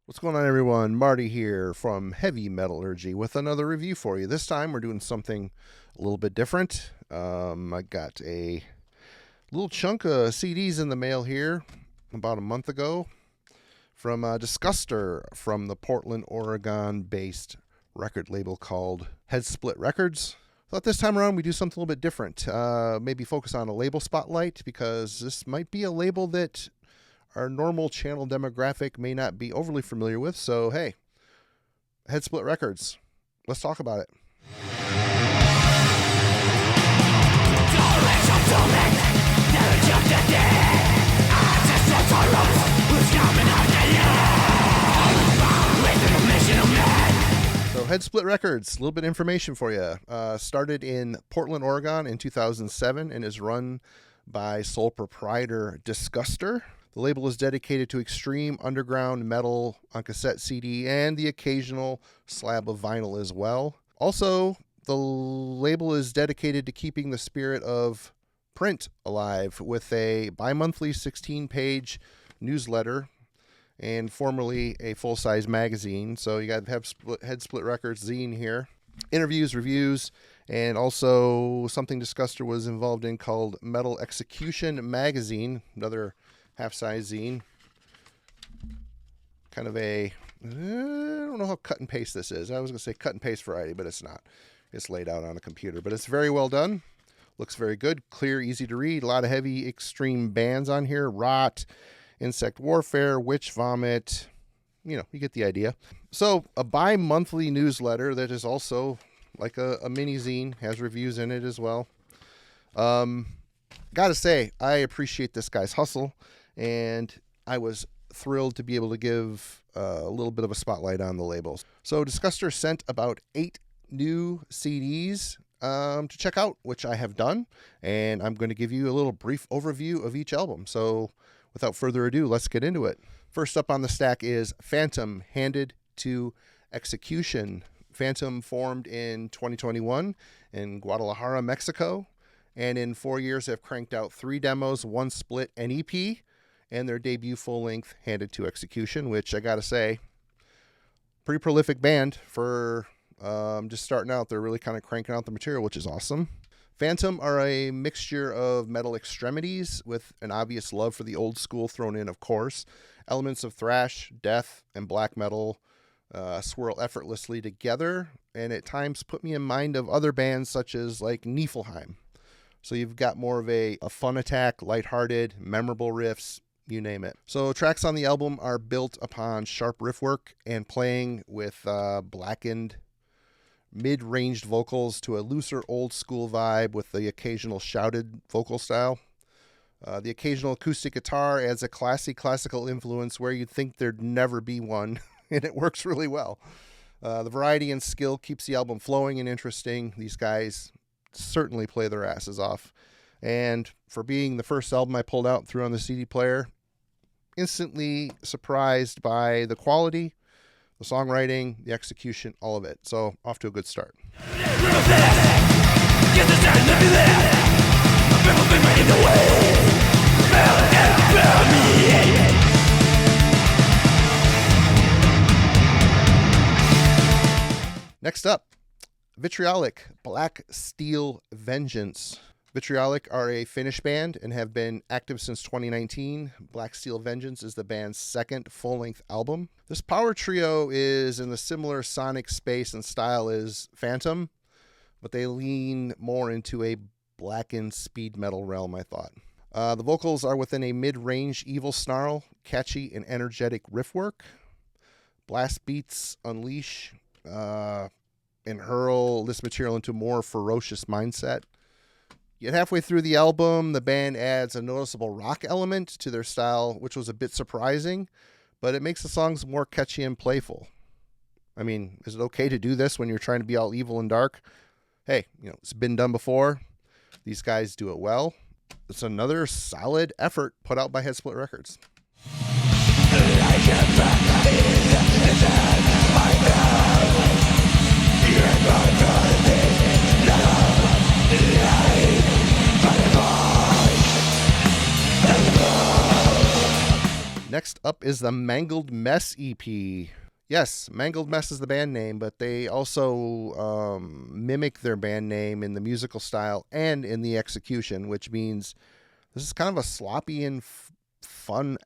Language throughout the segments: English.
What's going on, everyone? Marty here from Heavy Metallurgy with another review for you. This time we're doing something a little bit different. I got a little chunk of CDs in the mail here about a month ago from Disgustor from the Portland, Oregon-based record label called Headsplit Records. Thought this time around we do something a little bit different. Maybe focus on a label spotlight, because this might be a label that our normal channel demographic may not be overly familiar with. So, hey, Headsplit Records. Let's talk about it. So, Headsplit Records, a little bit of information for you. Started in Portland, Oregon in 2007 and is run by sole proprietor Disgustor. The label is dedicated to extreme underground metal on cassette, CD, and the occasional slab of vinyl as well. Also, the label is dedicated to keeping the spirit of print alive with a bi-monthly 16-page newsletter and formerly a full-size magazine. So you got to have Headsplit Records zine here. Interviews, reviews, and also something Disgustor was involved in called Metal Execution Magazine, another half-size zine. Kind of a, I don't know how cut and paste this is. I was going to say cut and paste variety, but it's not. It's laid out on a computer, but it's very well done. Looks very good, clear, easy to read. A lot of heavy, extreme bands on here. Rot, Insect Warfare, Witch Vomit. You know, you get the idea. So a bi-monthly newsletter that is also like a mini zine, has reviews in it as well. Gotta say, I appreciate this guy's hustle, and I was thrilled to be able to give a little bit of a spotlight on the labels. So Disgustor sent about 8 new CDs to check out, which I have done, and I'm going to give you a little brief overview of each album. So without further ado, let's get into it. First up on the stack is Phantom, Handed to Execution. Phantom formed in 2021 in Guadalajara, Mexico, and in 4 years have cranked out 3 demos, 1 split, an EP, and their debut full-length, Handed to Execution, which I gotta say, pretty prolific band for just starting out. They're really kind of cranking out the material, which is awesome. Phantom are a mixture of metal extremities with an obvious love for the old school thrown in, of course. Elements of thrash, death, and black metal swirl effortlessly together, and at times put me in mind of other bands such as like Niflheim. So you've got more of a fun attack, lighthearted, memorable riffs, you name it. So tracks on the album are built upon sharp riff work and playing with blackened mid-ranged vocals to a looser old school vibe with the occasional shouted vocal style. The occasional acoustic guitar adds a classical influence where you'd think there'd never be one, and it works really well. The variety and skill keeps the album flowing and interesting. These guys certainly play their asses off. And for being the first album I pulled out and threw on the CD player, instantly surprised by the quality, the songwriting, the execution, all of it. So off to a good start. Next up, Vitriolic, Black Steel Vengeance. Vitriolic are a Finnish band and have been active since 2019. Black Steel Vengeance is the band's second full-length album. This power trio is in the similar sonic space and style as Phantom, but they lean more into a blackened speed metal realm, I thought. The vocals are within a mid-range evil snarl, catchy and energetic riff work. Blast beats unleash and hurl this material into a more ferocious mindset. Yet halfway through the album, the band adds a noticeable rock element to their style, which was a bit surprising, but it makes the songs more catchy and playful. I mean, is it okay to do this when you're trying to be all evil and dark? Hey, you know, it's been done before. These guys do it well. It's another solid effort put out by Headsplit Records. Next up is the Mangled Mess EP. Yes, Mangled Mess is the band name, but they also mimic their band name in the musical style and in the execution, which means this is kind of a sloppy and fun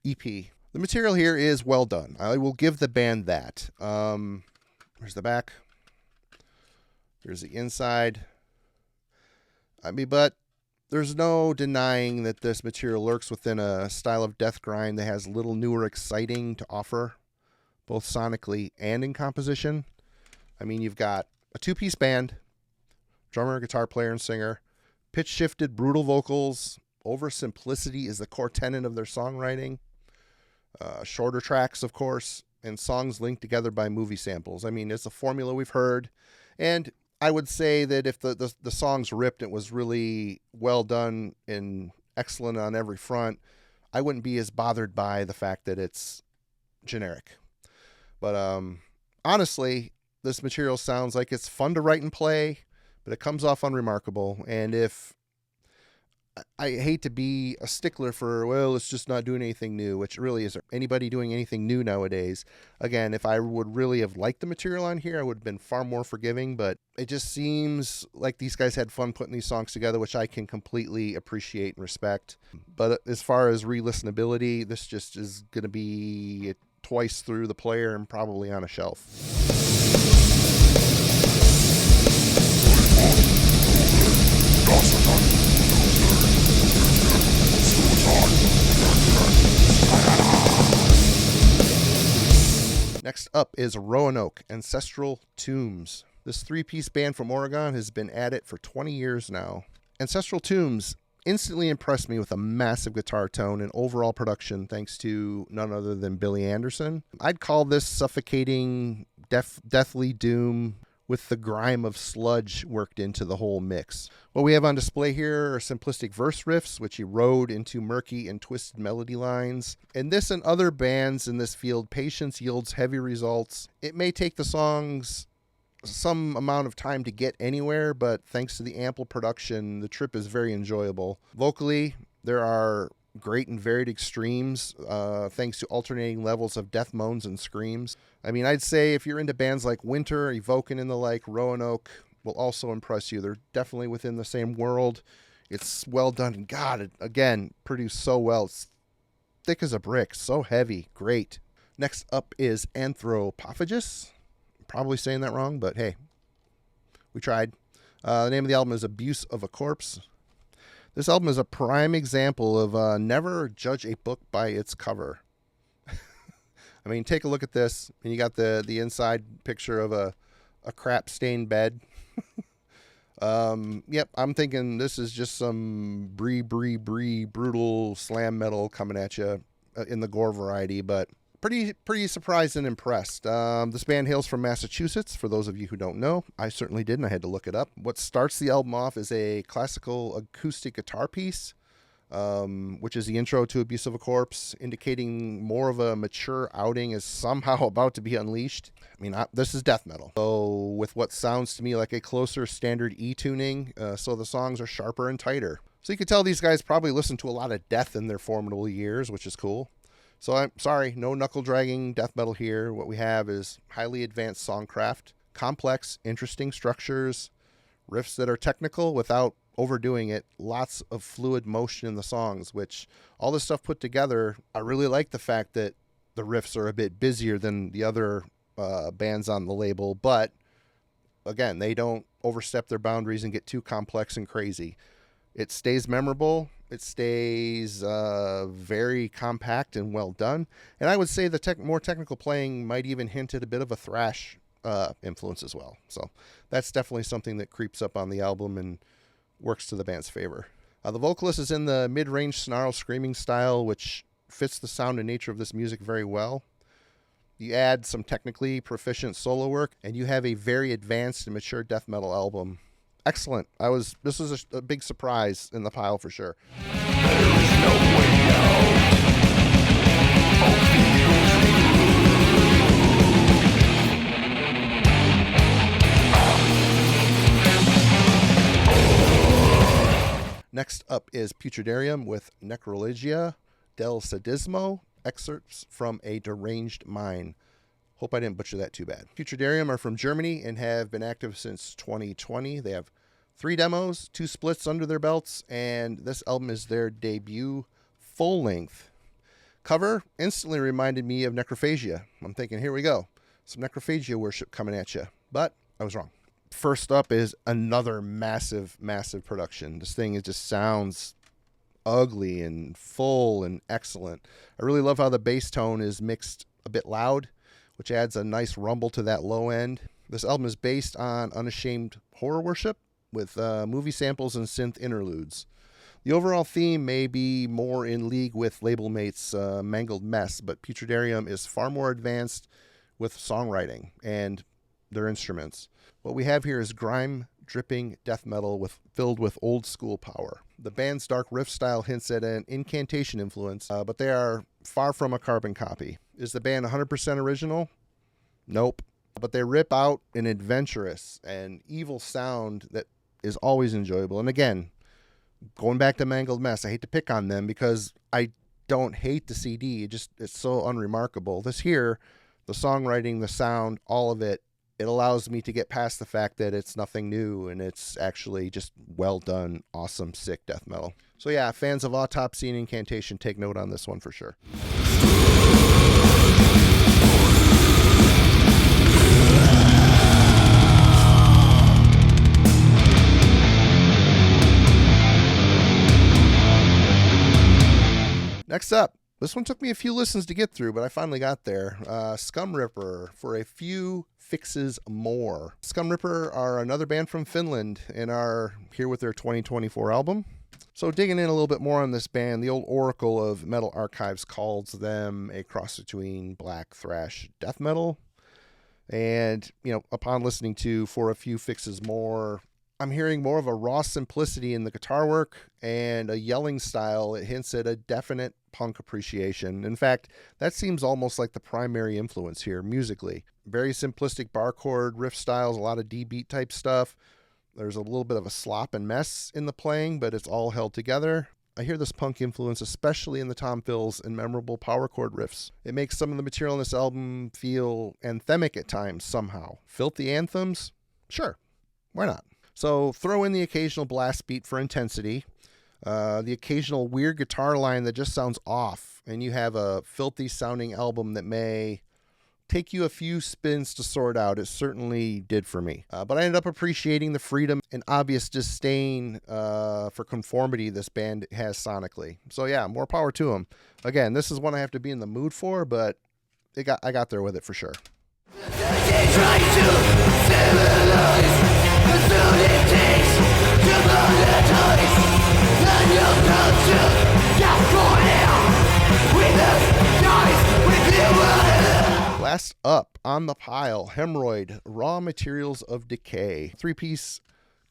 EP. The material here is well done. I will give the band that. Here's the back. Here's the inside. But there's no denying that this material lurks within a style of death grind that has little new or exciting to offer, both sonically and in composition. I mean, you've got a two-piece band, drummer, guitar player, and singer, pitch-shifted, brutal vocals. Oversimplicity is the core tenet of their songwriting. Shorter tracks, of course, and songs linked together by movie samples. I mean, it's a formula we've heard, and I would say that if the songs ripped, it was really well done and excellent on every front, I wouldn't be as bothered by the fact that it's generic. But honestly, this material sounds like it's fun to write and play, but it comes off unremarkable. And if I hate to be a stickler for, well, it's just not doing anything new, which really isn't anybody doing anything new nowadays. Again, if I would really have liked the material on here, I would have been far more forgiving, but it just seems like these guys had fun putting these songs together, which I can completely appreciate and respect. But as far as re-listenability, this just is going to be twice through the player and probably on a shelf. Next up is Roanoke, Ancestral Tombs. This three-piece band from Oregon has been at it for 20 years now. Ancestral Tombs instantly impressed me with a massive guitar tone and overall production thanks to none other than Billy Anderson. I'd call this suffocating, deathly doom with the grime of sludge worked into the whole mix. What we have on display here are simplistic verse riffs, which erode into murky and twisted melody lines. In this and other bands in this field, patience yields heavy results. It may take the songs some amount of time to get anywhere, but thanks to the ample production, the trip is very enjoyable. Vocally, there are great and varied extremes, thanks to alternating levels of death moans and screams. I mean, I'd say if you're into bands like Winter, Evoking, and the like, Roanoke will also impress you. They're definitely within the same world. It's well done, and God, it, again, produced so well. It's thick as a brick, so heavy, great. Next up is Anthropophagous. Probably saying that wrong, but hey, we tried. The name of the album is Abuse of a Corpse. This album is a prime example of never judge a book by its cover. I mean, take a look at this, and you got the inside picture of a crap-stained bed. Yep, I'm thinking this is just some brie, brutal slam metal coming at you in the gore variety, but pretty surprised and impressed. This band hails from Massachusetts, for those of you who don't know. I certainly didn't. I had to look it up. What starts the album off is a classical acoustic guitar piece, which is the intro to Abuse of a Corpse, indicating more of a mature outing is somehow about to be unleashed. I mean, this is death metal, so with what sounds to me like a closer standard E tuning, so the songs are sharper and tighter. So you can tell these guys probably listened to a lot of death in their formidable years, which is cool. So I'm sorry, no knuckle-dragging death metal here. What we have is highly advanced songcraft, complex, interesting structures, riffs that are technical without overdoing it, lots of fluid motion in the songs, which all this stuff put together, I really like the fact that the riffs are a bit busier than the other bands on the label, but again, they don't overstep their boundaries and get too complex and crazy. It stays memorable. It stays very compact and well done. And I would say the more technical playing might even hint at a bit of a thrash influence as well. So that's definitely something that creeps up on the album and works to the band's favor. The vocalist is in the mid-range snarl screaming style, which fits the sound and nature of this music very well. You add some technically proficient solo work, and you have a very advanced and mature death metal album. Excellent. This was a big surprise in the pile for sure. There is no way out. Next up is Putridarium with Necrologia del Sadismo. Excerpts from a Deranged Mind. Hope I didn't butcher that too bad. Putridarium are from Germany and have been active since 2020. They have 3 demos, 2 splits under their belts, and this album is their debut full-length. Cover instantly reminded me of Necrophagia. I'm thinking, here we go. Some Necrophagia worship coming at you. But I was wrong. First up is another massive, massive production. This thing, it just sounds ugly and full and excellent. I really love how the bass tone is mixed a bit loud, which adds a nice rumble to that low end. This album is based on unashamed horror worship with movie samples and synth interludes. The overall theme may be more in league with label mates Mangled Mess, but Putridarium is far more advanced with songwriting and their instruments. What we have here is grime-dripping death metal filled with old-school power. The band's dark riff style hints at an incantation influence, but they are far from a carbon copy. Is the band 100% original? Nope. But they rip out an adventurous and evil sound that is always enjoyable. And again, going back to Mangled Mess, I hate to pick on them because I don't hate the CD. It's so unremarkable. This here, the songwriting, the sound, all of it, it allows me to get past the fact that it's nothing new and it's actually just well done, awesome, sick death metal. So yeah, fans of Autopsy and Incantation, take note on this one for sure. Next up, this one took me a few listens to get through, but I finally got there. Scumripper for a few fixes more. Scumripper are another band from Finland and are here with their 2024 album. So digging in a little bit more on this band, the old oracle of metal archives calls them a cross between black thrash death metal. And, upon listening to For a Few Fixes More, I'm hearing more of a raw simplicity in the guitar work and a yelling style. It hints at a definite punk appreciation. In fact, that seems almost like the primary influence here musically. Very simplistic bar chord riff styles, a lot of D-beat type stuff. There's a little bit of a slop and mess in the playing, but it's all held together. I hear this punk influence, especially in the tom fills and memorable power chord riffs. It makes some of the material in this album feel anthemic at times somehow. Filthy anthems? Sure, why not? So throw in the occasional blast beat for intensity, the occasional weird guitar line that just sounds off, and you have a filthy sounding album that may take you a few spins to sort out. It certainly did for me. But I ended up appreciating the freedom and obvious disdain for conformity this band has sonically. So yeah, more power to them. Again, this is one I have to be in the mood for, but I got there with it for sure. Last up on the pile, Hemorrhoid, Raw Materials of Decay. 3-piece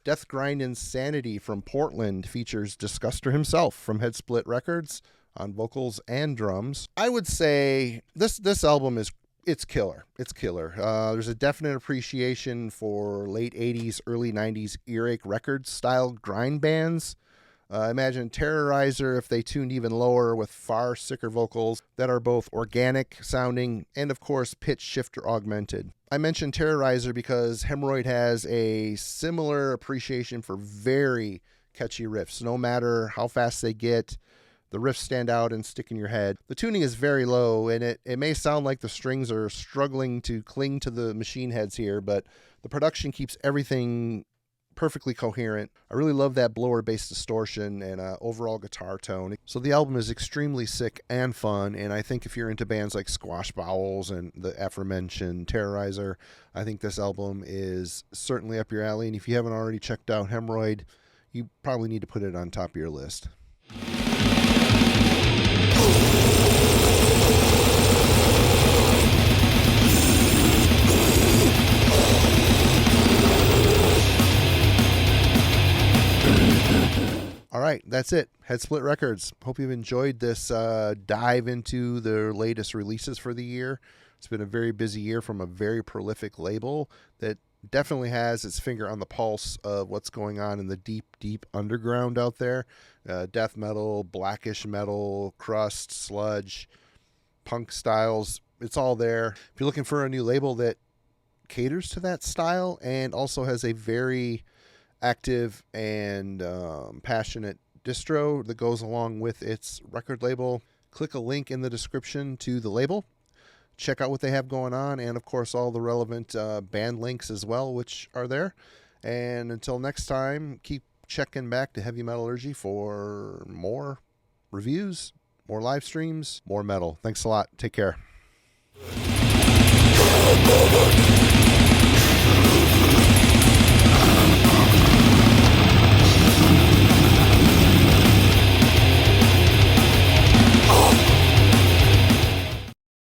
death grind insanity from Portland features Disgustor himself from Headsplit Records on vocals and drums. I would say this album it's killer. It's killer. There's a definite appreciation for late 80s, early 90s earache records style grind bands. Imagine Terrorizer if they tuned even lower with far sicker vocals that are both organic sounding and, of course, pitch shifter augmented. I mentioned Terrorizer because Hemorrhoid has a similar appreciation for very catchy riffs. No matter how fast they get, the riffs stand out and stick in your head. The tuning is very low, and it may sound like the strings are struggling to cling to the machine heads here, but the production keeps everything perfectly coherent. I really love that blower bass distortion and overall guitar tone. So the album is extremely sick and fun, and I think if you're into bands like Squash Bowels and the aforementioned Terrorizer, I think this album is certainly up your alley. And if you haven't already checked out Hemorrhoid, you probably need to put it on top of your list. All right, that's it. Headsplit Records. Hope you've enjoyed this dive into their latest releases for the year. It's been a very busy year from a very prolific label that definitely has its finger on the pulse of what's going on in the deep, deep underground out there. Death metal, blackish metal, crust, sludge. punk styles. It's all there. If you're looking for a new label that caters to that style and also has a very active and passionate distro that goes along with its record label, click a link in the description to the label. Check out what they have going on, and of course all the relevant band links as well, which are there. And until next time, keep checking back to Heavy Metallurgy for more reviews, more live streams, more metal. Thanks a lot. Take care.